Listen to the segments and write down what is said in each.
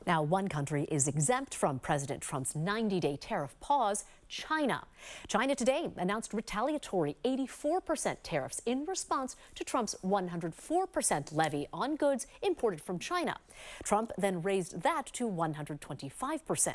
Now, one country is exempt from President Trump's 90-day tariff pause, China. China today announced retaliatory 84% tariffs in response to Trump's 104% levy on goods imported from China. Trump then raised that to 125%.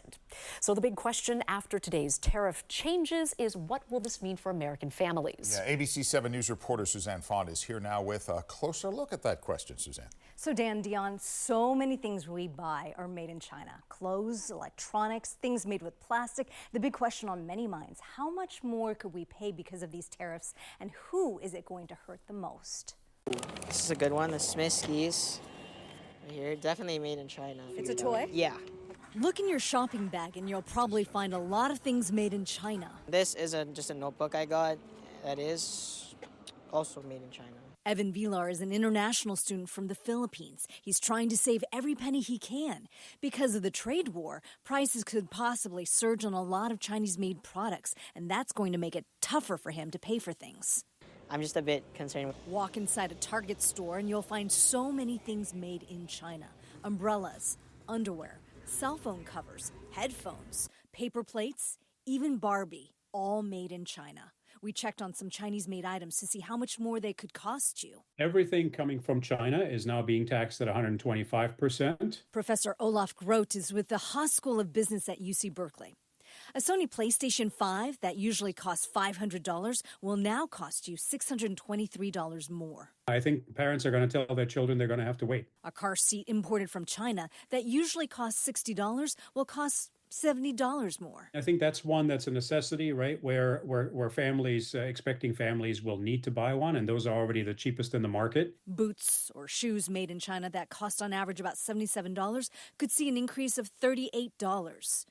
So the big question after today's tariff changes is, what will this mean for American families? Yeah, ABC 7 News reporter Suzanne Phan is here now with a closer look at that question. Suzanne. So Dan, Dion, so many things we buy are made in China. Clothes, electronics, things made with plastic. The big question on many minds, how much more could we pay because of these tariffs, and who is it going to hurt the most? This is a good one, the Smith skis. Right here, definitely made in China. It's a toy? Yeah. Look in your shopping bag and you'll probably find a lot of things made in China. This is just a notebook I got that is also made in China. Evan Vilar is an international student from the Philippines. He's trying to save every penny he can. Because of the trade war, prices could possibly surge on a lot of Chinese-made products, and that's going to make it tougher for him to pay for things. I'm just a bit concerned. Walk inside a Target store and you'll find so many things made in China. Umbrellas, underwear, cell phone covers, headphones, paper plates, even Barbie, all made in China. We checked on some Chinese-made items to see how much more they could cost you. Everything coming from China is now being taxed at 125%. Professor Olaf Groth is with the Haas School of Business at UC Berkeley. A Sony PlayStation 5 that usually costs $500 will now cost you $623 more. I think parents are going to tell their children they're going to have to wait. A car seat imported from China that usually costs $60 will cost $70 more. I think that's one that's a necessity, right? Where families, expecting families will need to buy one, and those are already the cheapest in the market. Boots or shoes made in China that cost on average about $77 could see an increase of $38.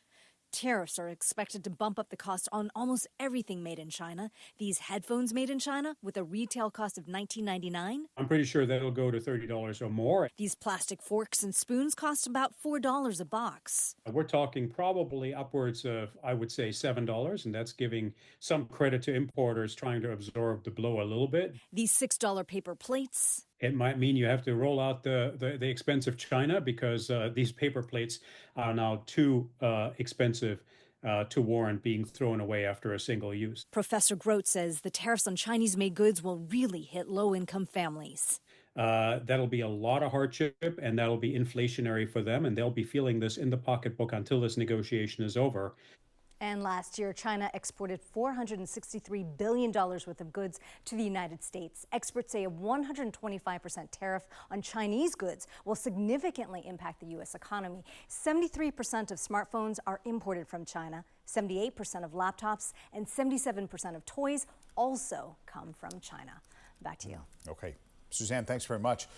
Tariffs are expected to bump up the cost on almost everything made in China. These headphones made in China with a retail cost of $19.99. I'm pretty sure that'll go to $30 or more. These plastic forks and spoons cost about $4 a box. We're talking probably upwards of, I would say, $7, and that's giving some credit to importers trying to absorb the blow a little bit. These $6 paper plates. It might mean you have to roll out the expensive China because these paper plates are now too expensive to warrant being thrown away after a single use. Professor Groth says the tariffs on Chinese-made goods will really hit low-income families. That'll be a lot of hardship, and that'll be inflationary for them, and they'll be feeling this in the pocketbook until this negotiation is over. And last year, China exported $463 billion worth of goods to the United States. Experts say a 125% tariff on Chinese goods will significantly impact the U.S. economy. 73% of smartphones are imported from China, 78% of laptops, and 77% of toys also come from China. Back to you. Okay. Suzanne, thanks very much.